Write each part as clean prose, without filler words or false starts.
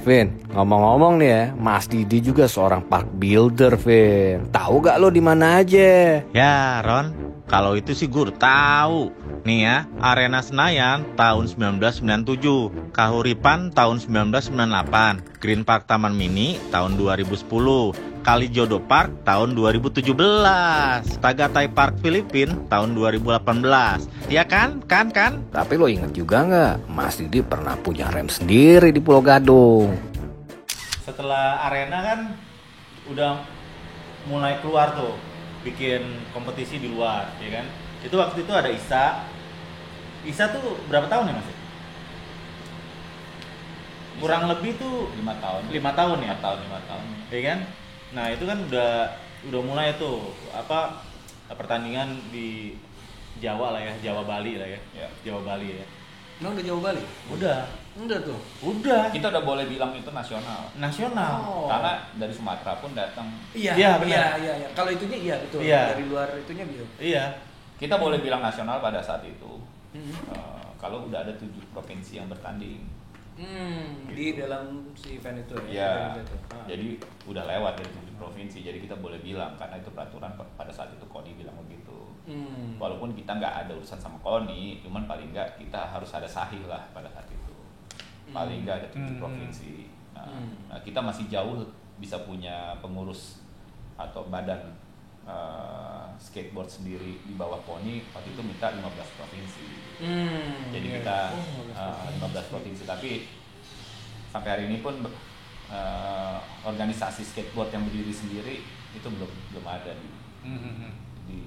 Vin, ngomong-ngomong nih ya, Mas Didi juga seorang park builder, Vin. Tahu gak lo di mana aja? Ya, Ron, kalau itu sih gue udah tahu. Nih ya, Arena Senayan tahun 1997, Kahuripan tahun 1998, Green Park Taman Mini tahun 2010, Kalijodo Park tahun 2017, Tagaytay Park Filipina tahun 2018. Ya kan? Tapi lo inget juga nggak, Mas Didi pernah punya rem sendiri di Pulau Gadung. Setelah Arena kan udah mulai keluar tuh, bikin kompetisi di luar, ya kan? Itu waktu itu ada Isa tuh berapa tahun ya Mas? Kurang lebih tuh 5 tahun. 5 tahun ya? 5 tahun. Ya kan? Nah, itu kan udah mulai tuh pertandingan di Jawa lah ya, Jawa Bali lah ya. Ya. Jawa Bali ya. Emang udah Jawa Bali? Udah tuh. Udah. Kita udah boleh bilang itu nasional. Oh. Karena dari Sumatera pun datang. Iya, benar. Iya. Kalau itunya iya betul. Iya. Dari luar itunya bisa. Iya. Kita boleh bilang nasional pada saat itu. Kalau udah ada 7 provinsi yang bertanding. Di dalam si event itu ya. Event itu. Jadi udah lewat dari 7 provinsi. Jadi kita boleh bilang karena itu peraturan pada saat itu KONI bilang begitu. Walaupun kita nggak ada urusan sama KONI, cuman paling nggak kita harus ada sahih lah pada saat itu. Paling nggak ada 7 provinsi. Nah, kita masih jauh bisa punya pengurus atau badan skateboard sendiri di bawah KONI. Waktu itu minta 15 provinsi. Jadi kita 15 provinsi, tapi sampai hari ini pun organisasi skateboard yang berdiri sendiri itu belum ada di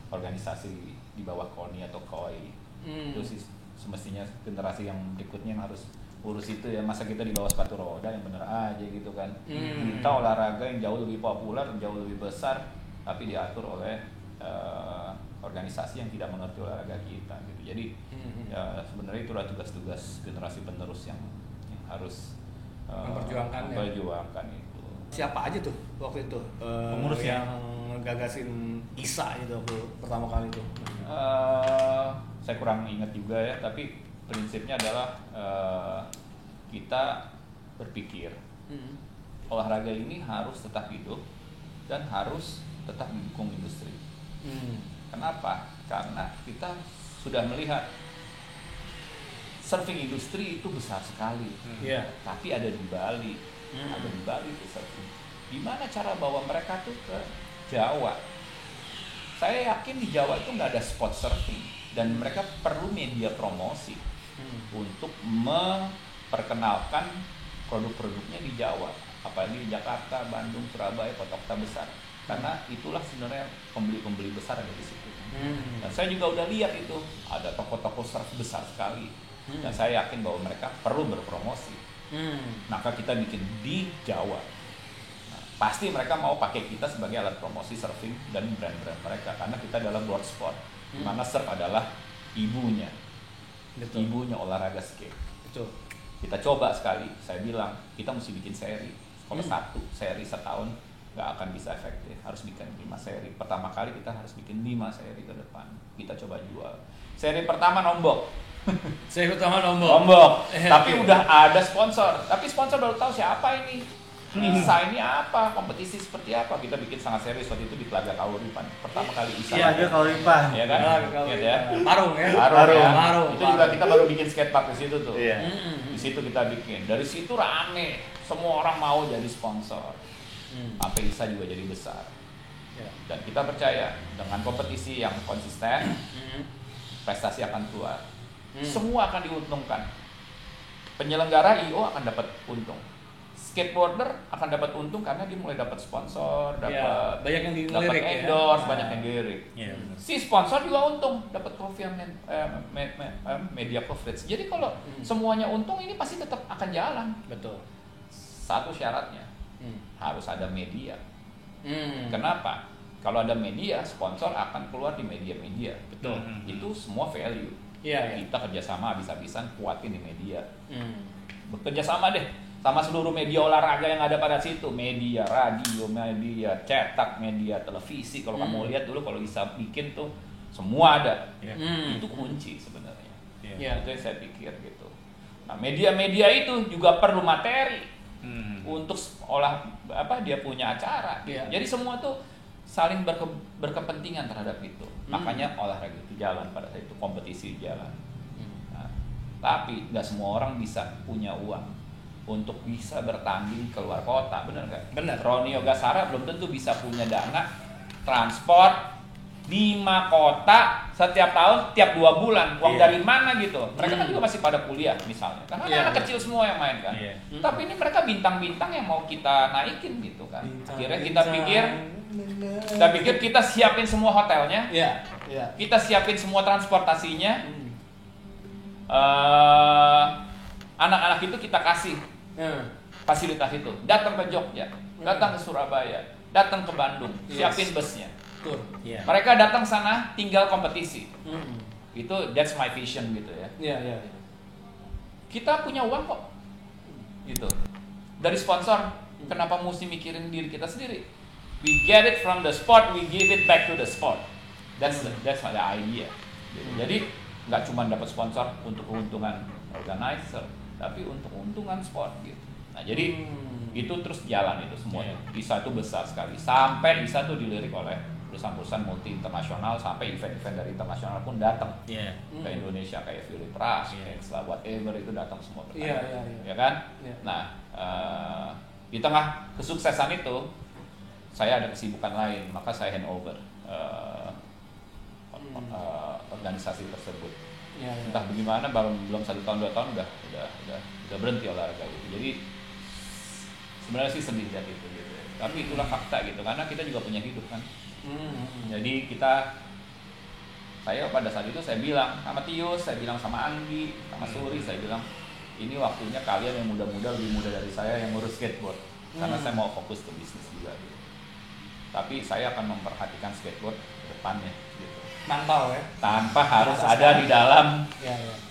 organisasi di bawah KONI atau KOI. Itu sih semestinya generasi yang berikutnya yang harus urus itu ya. Masa kita di bawah sepatu roda yang bener aja gitu kan. Kita olahraga yang jauh lebih populer, jauh lebih besar, tapi diatur oleh organisasi yang tidak mengerti olahraga kita gitu. Jadi ya sebenarnya itulah tugas-tugas generasi penerus yang harus memperjuangkan itu. Siapa aja tuh waktu itu Pengurus yang gagasin ISA itu waktu pertama kali itu? Saya kurang ingat juga ya, tapi prinsipnya adalah kita berpikir olahraga ini harus tetap hidup dan harus tetap mendukung industri. Kenapa? Karena kita sudah melihat surfing industri itu besar sekali. Tapi ada di Bali. Ada di Bali itu surfing. Gimana cara bawa mereka tuh ke Jawa? Saya yakin di Jawa itu nggak ada spot surfing dan mereka perlu media promosi untuk memperkenalkan produk-produknya di Jawa, apalagi di Jakarta, Bandung, Surabaya, kota-kota besar. Karena itulah sebenarnya pembeli-pembeli besar ada di situ. Dan saya juga udah lihat itu ada toko-toko surf besar sekali. Dan saya yakin bahwa mereka perlu berpromosi. Maka kita bikin di Jawa. Nah, pasti mereka mau pakai kita sebagai alat promosi surfing dan brand-brand mereka karena kita adalah board sport. Di mana surf adalah ibunya. Betul. Ibunya olahraga skate. Betul. Kita coba sekali. Saya bilang kita mesti bikin seri. Kalau satu seri setahun nggak akan bisa efektif, harus bikin 5 seri. Pertama kali kita harus bikin 5 seri ke depan. Kita coba jual. Seri pertama nombok. Nombok. Tapi udah ada sponsor. Tapi sponsor baru tahu siapa ini. ISA ini apa? Kompetisi seperti apa? Kita bikin sangat serius waktu itu di Telaga Kahuripan. Pertama kali ISA. Iya, dia Kahuripan. Iya kan? Iya ya. Marung. Itu juga kita baru bikin skatepark di situ tuh. Iya. Di situ kita bikin. Dari situ rame. Semua orang mau jadi sponsor. Sampai ISA juga jadi besar. Dan kita percaya dengan kompetisi yang konsisten, prestasi akan keluar. Semua akan diuntungkan. Penyelenggara IO akan dapat untung. Skateboarder akan dapat untung karena dia mulai dapat sponsor, dapat banyak yang dilirik, endorse, banyak yang dilirik. Si sponsor juga untung, dapat media coverage. Jadi kalau semuanya untung, ini pasti tetap akan jalan. Betul. Satu syaratnya harus ada media. Kenapa? Kalau ada media, sponsor akan keluar di media-media. Betul. Itu semua value. Iya. Kita kerjasama habis-habisan kuatin di media. Bekerja sama deh. sama seluruh media olahraga yang ada pada situ, media radio, media cetak, media televisi. Kalau kamu lihat dulu kalau bisa bikin tuh semua ada. Itu kunci sebenarnya. Itu yang saya pikir gitu. Nah, media-media itu juga perlu materi untuk dia punya acara. Jadi semua tuh saling berkepentingan terhadap itu. Makanya olahraga itu jalan pada saat itu, kompetisi jalan. Nah, tapi nggak semua orang bisa punya uang untuk bisa bertanding keluar kota, benar nggak? Benar. Roni Yogasara belum tentu bisa punya dana transport 5 kota setiap tahun, tiap 2 bulan. Uang dari mana gitu? Mereka kan juga masih pada kuliah misalnya. Karena anak kecil semua yang main kan. Tapi ini mereka bintang-bintang yang mau kita naikin gitu kan. Akhirnya kita pikir kita siapin semua hotelnya. Kita siapin semua transportasinya. Anak-anak itu kita kasih fasilitas itu. Datang ke Jogja, datang ke Surabaya, datang ke Bandung, siapin busnya. Mereka datang sana tinggal kompetisi. Itu that's my vision gitu ya. Kita punya uang kok. Gitu. Dari sponsor, kenapa mesti mikirin diri kita sendiri? We get it from the sport, we give it back to the sport. That's the idea. Gitu. Jadi nggak cuma dapat sponsor untuk keuntungan organizer, tapi untuk keuntungan sport gitu. Nah, jadi itu terus jalan itu semuanya. ISA itu besar sekali. Sampai ISA itu dilirik oleh perusahaan-perusahaan multi internasional, sampai event-event dari internasional pun datang ke Indonesia, kayak Philip Ras, kayak whatever itu datang semua bertanya, ya kan? Nah, di tengah kesuksesan itu saya ada kesibukan lain, maka saya hand over organisasi tersebut. Entah bagaimana, belum 1 tahun 2 tahun udah berhenti olahraga gitu. Jadi sebenarnya sih sedih lihat itu gitu. Tapi itulah fakta gitu, karena kita juga punya hidup kan. Jadi saya pada saat itu saya bilang sama Tius, saya bilang sama Anggi, sama Suri, saya bilang ini waktunya kalian yang muda-muda, lebih muda dari saya yang ngurus skateboard, karena saya mau fokus ke bisnis juga gitu. Tapi saya akan memperhatikan skateboard ke depannya gitu. Mantau ya. Tanpa harus ada di dalam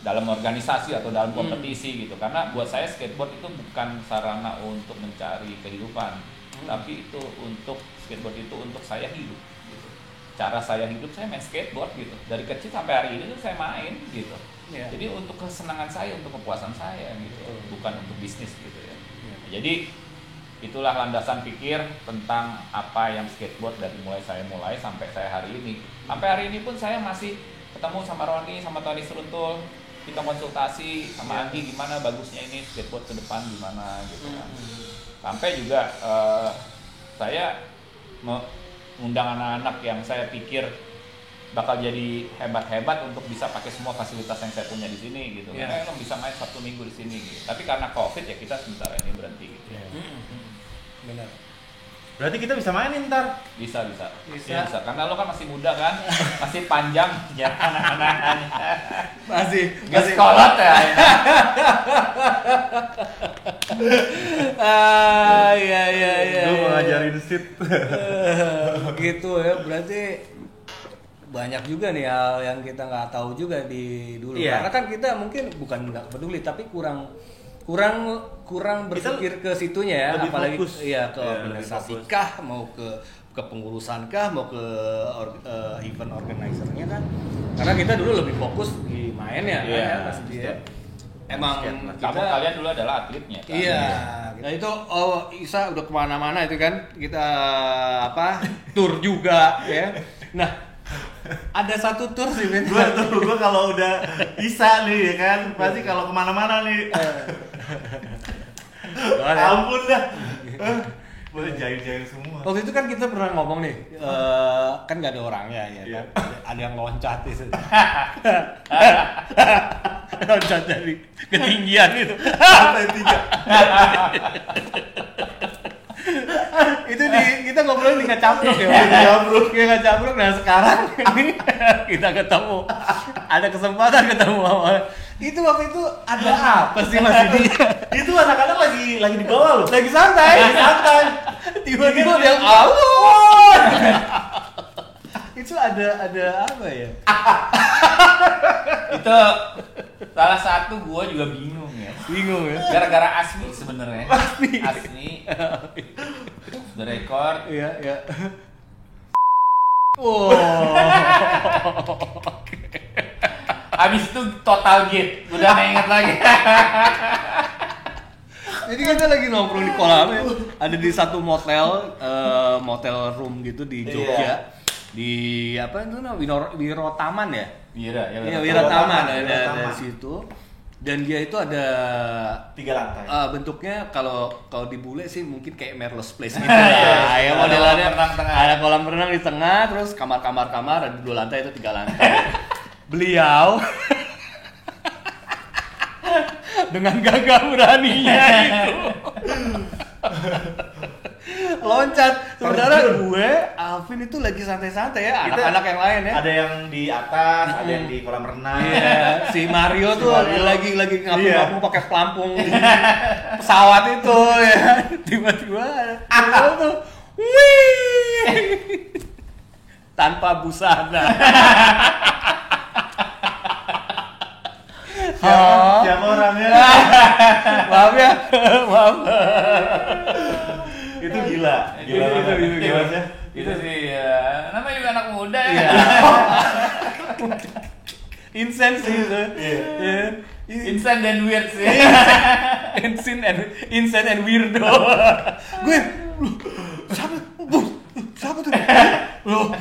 organisasi atau dalam kompetisi gitu. Karena buat saya skateboard itu bukan sarana untuk mencari kehidupan, tapi itu untuk skateboard itu untuk saya hidup gitu. Cara saya hidup, saya main skateboard gitu. Dari kecil sampai hari ini tuh saya main gitu. Jadi untuk kesenangan saya, untuk kepuasan saya gitu, bukan untuk bisnis gitu ya. Jadi itulah landasan pikir tentang apa yang skateboard dari saya mulai sampai saya hari ini. Sampai hari ini pun saya masih ketemu sama Roni, sama Tony Seruntul, kita konsultasi sama Anggi gimana bagusnya ini skateboard ke depan gimana gitu kan. Sampai juga saya mengundang anak-anak yang saya pikir bakal jadi hebat-hebat untuk bisa pakai semua fasilitas yang saya punya di sini gitu. Mereka bisa main Sabtu Minggu di sini gitu. Tapi karena Covid ya kita sementara ini berhenti gitu. Benar. Berarti kita bisa mainin ntar. Bisa. Karena lo kan masih muda kan, masih panjang ya anak-anaknya. Masih sekolah ya. Iya. Gue mau ngajarin sit. Gitu ya, berarti banyak juga nih hal yang kita nggak tahu juga di dulu. Karena kan kita mungkin bukan nggak peduli, tapi kurang berpikir ke situnya ya, apalagi fokus. Ke organisasi kah, mau ke pengurusan kah, mau ke event organizer-nya kan. Karena kita dulu lebih fokus di mainnya pasti ya. Emang kalian dulu adalah atletnya kan? Nah itu Isa udah kemana-mana itu kan, kita tour juga ya. Nah, ada satu tour sih Ben. Gue kalau udah Isa nih ya kan, pasti kalau kemana-mana nih. Ampun dah. Boleh jahil-jahil semua. Waktu itu kan kita pernah ngomong nih, kan nggak ada orangnya ya kan? Ada yang loncat itu. Loncat dari ketinggian itu. Lantai 3. Itu kita ngobrolin di Ngacapruk ya. Ngacapruk. Nah sekarang ini kita ketemu, ada kesempatan ketemu sama itu. Waktu itu ada apa sih Mas Didi? Itu anak-anak lagi di bawah loh. Lagi santai. Tiba-tiba dia itu ada apa ya? Itu Salah satu gua juga bingung ya. Bingung ya. Gara-gara Asmi sebenarnya. Asmi. The record. Iya, iya. Wow. Habis itu total gate. Udah nggak inget lagi. Jadi kita lagi nongkrong di kolam ya. Ada di satu motel, motel room gitu di Jogja. Di apa itu namanya? Wirotaman ya? Iya, Wirotaman ada situ. Dan dia itu ada 3 lantai. Bentuknya kalau di bule sih mungkin kayak Merle's Place gitu ya. Ya modelannya ada kolam renang di tengah, terus kamar ada 2 lantai itu 3 lantai. Beliau dengan gagah beraninya itu loncat. Sementara gue, Alvin itu lagi santai-santai ya, anak-anak yang lain ya. Ada yang di atas, ada yang di kolam renang. Iya, si Mario tuh lagi ngapung-ngapung pakai pelampung pesawat itu ya. Tiba-tiba ada tuh, wih, tanpa busana. Siapa orangnya? Maaf ya, maaf. Itu gila banget. Itu sih ya. Namanya juga anak muda ya. Insane sih itu. Insane dan weird sih. Insane and weirdo. Gue, siapa tuh? Loh,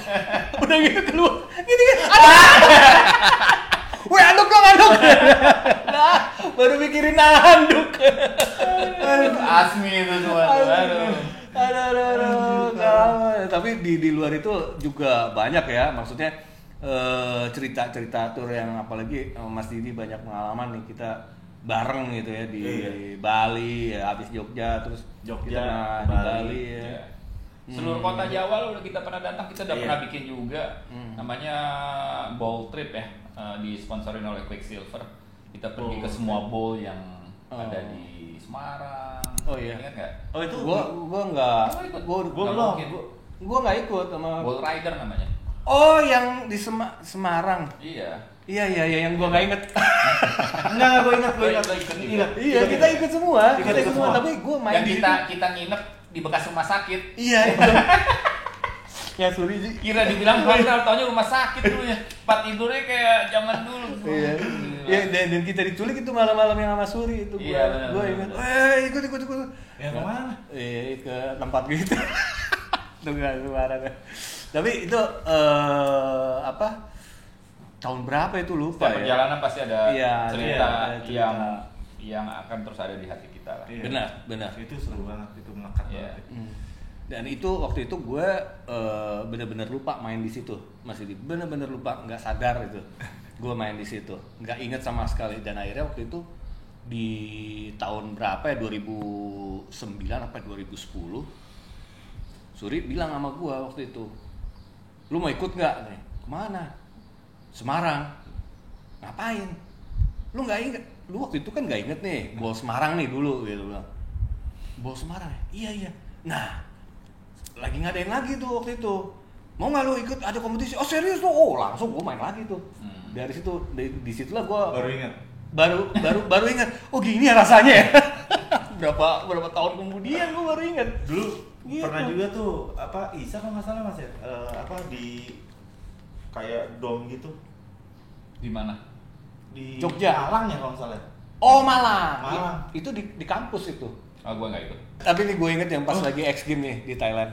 udah gitu keluar. Gitu. Weh, anduk dong. Nah, baru mikirin anduk. Asmi itu semua. Aduh. Tapi di luar itu juga banyak ya, maksudnya cerita-cerita tur yang apalagi Mas Didi banyak pengalaman nih, kita bareng gitu ya di Bali ya, habis Jogja terus kita di Bali ya. Seluruh kota Jawa udah kita pernah datang, kita udah pernah bikin juga namanya bowl trip ya, disponsorin oleh Quicksilver. Kita pergi ke semua bowl yang ada di Semarang. Oh iya. Ingat nggak? Oh itu Gua enggak. Gua enggak ikut sama Bowl Rider namanya. Oh, yang di Semarang. Iya. Iya, yang gua enggak inget. Enggak, gue ingat. Iya, kita ikut semua. Tapi gua main yang kita nginep di bekas rumah sakit. Iya, itu. Ya Suri kira dibilang hotel, taunya rumah sakit dulunya. Tempat tidurnya kayak zaman dulu. Iya. Ya, dan kita diculik itu malam-malam yang sama Suri itu. Gua ingat. Ikut. Ya kemana? Ke tempat gitu. Tunggal suara. Tapi itu tahun berapa itu lupa ya? Perjalanan pasti ada cerita cerita yang akan terus ada di hati kita lah. Benar. Itu seru banget, itu melekat banget. Dan itu waktu itu gue bener-bener lupa main di situ, masih bener-bener lupa, nggak sadar itu gue main di situ, nggak inget sama sekali. Dan akhirnya waktu itu di tahun berapa ya, 2009 apa 2010, Suri bilang sama gue waktu itu, lu mau ikut nggak nih? Kemana? Semarang. Ngapain? Lu nggak inget? Lu waktu itu kan nggak inget nih, Bol Semarang nih dulu gitu bilang. Bol Semarang ya? Iya. Nah, lagi ngadain lagi tuh waktu itu. Mau nggak lu ikut ada kompetisi? Oh serius tuh? Oh langsung gue main lagi tuh. Dari situ, di situlah gue baru ingat. Baru ingat. Oh gini ya rasanya ya. berapa tahun kemudian gue baru ingat. Dulu gitu. Pernah juga tuh Isa kalau nggak salah Mas ya, di kayak dom gitu. Di mana? Di Jogja. Malang ya kalau nggak salah. Oh Malang. Malang. Itu di kampus itu. Oh, gue nggak ikut. Tapi nih gue inget yang pas lagi X Game nih di Thailand.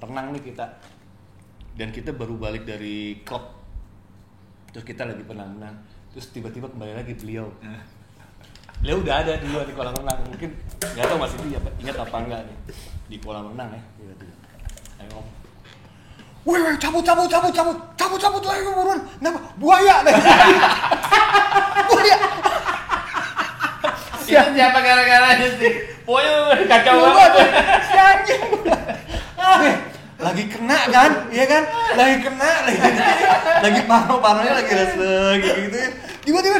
Renang nih kita. Dan kita baru balik dari klub. Terus kita lagi penang-penang. Terus tiba-tiba kembali lagi beliau. Beliau udah ada dulu di kolam renang. Mungkin nggak tahu masih dia ingat apa enggak nih di kolam renang ya. Ayo ngomong. Wih, cabut lagi buruan. Kenapa? Buaya deh. Buaya. Itu siapa gara-garanya sih? Pokoknya kacau banget. Si anjing. Lagi kena kan? Iya kan? Lagi parno-parnonya lagi gitu. Tiba-tiba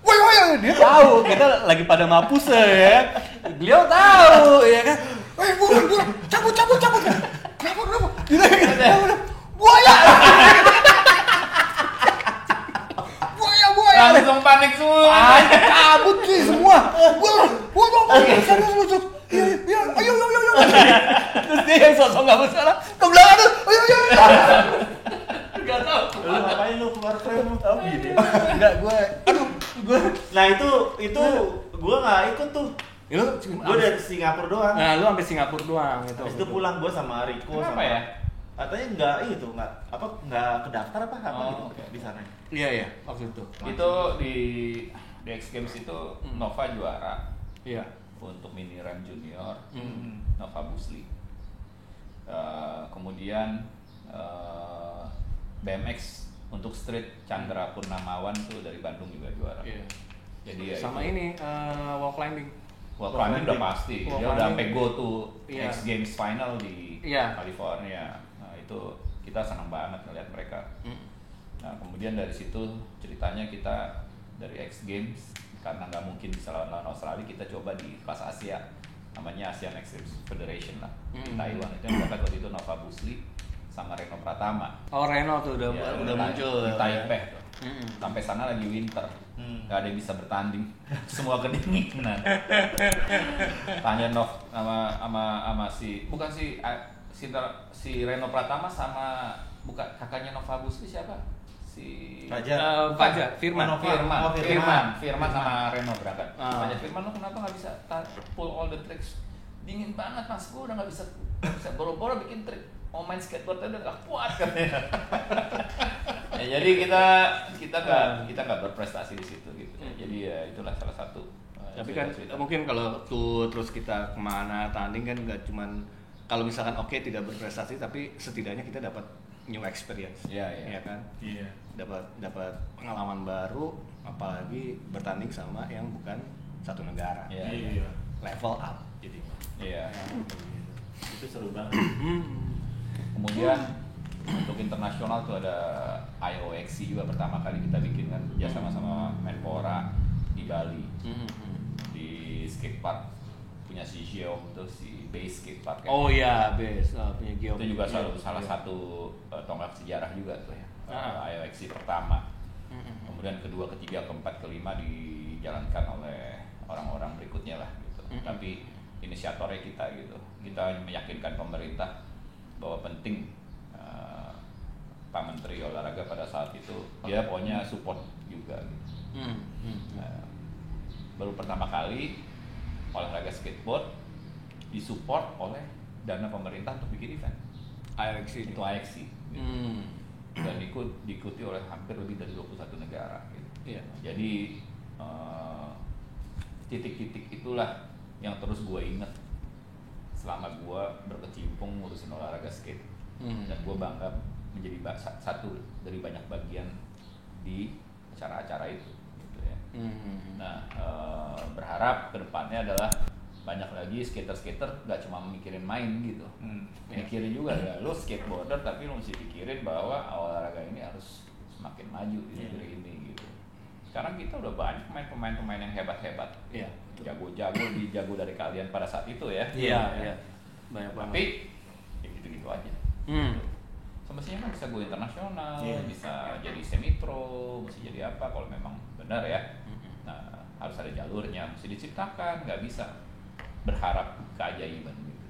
woi, dia tahu kita lagi pada mapus ya. Beliau tahu, ya kan? Buruan, cabut. Kenapa? Buaya. serius. Iya, ayo. Terus dia yang sosok nggak bersalah, ke belakang tuh, ayo. Gak tau. Lu ngapain lu keluar frame lu? Oh gini. Enggak, gue. Nah itu gue nggak ikut tuh. Gue dari Singapura doang. Nah, lu sampai Singapura doang itu. Habis itu pulang gue sama Riko. Kenapa sama ya? Katanya nggak kedaftar apa gitu di sana. Iya, waktu itu. Itu di X Games itu Nova juara. Iya. Untuk mini rem junior, Nova Busli. Kemudian BMX untuk street Chandra Purnamawan tuh dari Bandung juga juara. Iya. Jadi ya Sama itu. ini wall climbing. Wall climbing udah pasti. Wall Dia udah sampai climbing. go to Iya. X Games final di Iya. California. Nah, itu kita senang banget ngeliat mereka. Nah, kemudian dari situ ceritanya kita dari X Games karena nggak mungkin bisa lawan Australia, kita coba di kelas Asia, namanya Asian X Games Federation lah di Taiwan. Itu yang dapat waktu itu Nova Busli sama Reno Pratama. Oh, Reno tuh udah Ya, muncul di Taipei tuh. Sampai sana lagi winter, nggak ada yang bisa bertanding, semua kedinginan. Tanya Nov sama si Reno Pratama sama kakaknya Nova Busli siapa? Firman sama Reno berangkat. Tanya Firman, lu kenapa nggak bisa pull all the tricks? Dingin banget mas, gua udah nggak bisa boro-boro bikin trik. Mau main skateboard udah nggak kuat katanya. Ya, jadi kita nggak berprestasi di situ gitu. Jadi ya itulah salah satu. Tapi kan mungkin kalau tuh terus kita kemana tanding kan nggak cuman kalau misalkan tidak berprestasi, tapi setidaknya kita dapat new experience. Iya kan? Iya. Dapat pengalaman baru, apalagi bertanding sama yang bukan satu negara. Iya. Level up jadi. Iya. Itu seru banget. Kemudian untuk internasional tuh ada IOXC juga pertama kali kita bikin kan, ya sama-sama Menpora di Bali. Di skatepark punya si Geom tuh, si Base Skatepark. Oh iya, Base punya Geom. Itu juga salah satu tonggak sejarah juga tuh ya. IOXC pertama. Kemudian kedua, ketiga, keempat, kelima dijalankan oleh orang-orang berikutnya lah gitu. Tapi inisiatornya kita gitu. Kita meyakinkan pemerintah bahwa penting Pak Menteri Olahraga pada saat itu dia pokoknya support juga gitu. Baru pertama kali olahraga skateboard disupport oleh dana pemerintah untuk bikin event. IOXC Itu IOXC gitu. Dan diikuti oleh hampir lebih dari 21 negara gitu. Iya. Jadi titik-titik itulah yang terus gue inget selama gue berkecimpung ngurusin olahraga skate. Dan gue bangga menjadi satu dari banyak bagian di acara-acara itu gitu ya. Nah, berharap kedepannya adalah banyak lagi skater-skater gak cuma mikirin main gitu, mikirin juga ya, lo skateboarder tapi lo mesti pikirin bahwa olahraga ini harus semakin maju di negeri ini gitu. Sekarang kita udah banyak pemain-pemain yang hebat-hebat, jago-jago, jago dari kalian pada saat itu ya. Iya. Banyak banget. Tapi ya gitu-gitu aja. Semestinya kan bisa go internasional, bisa jadi semi pro, mesti jadi apa kalau memang benar ya. Nah, harus ada jalurnya, mesti diciptakan, nggak bisa berharap keajaiban gitu.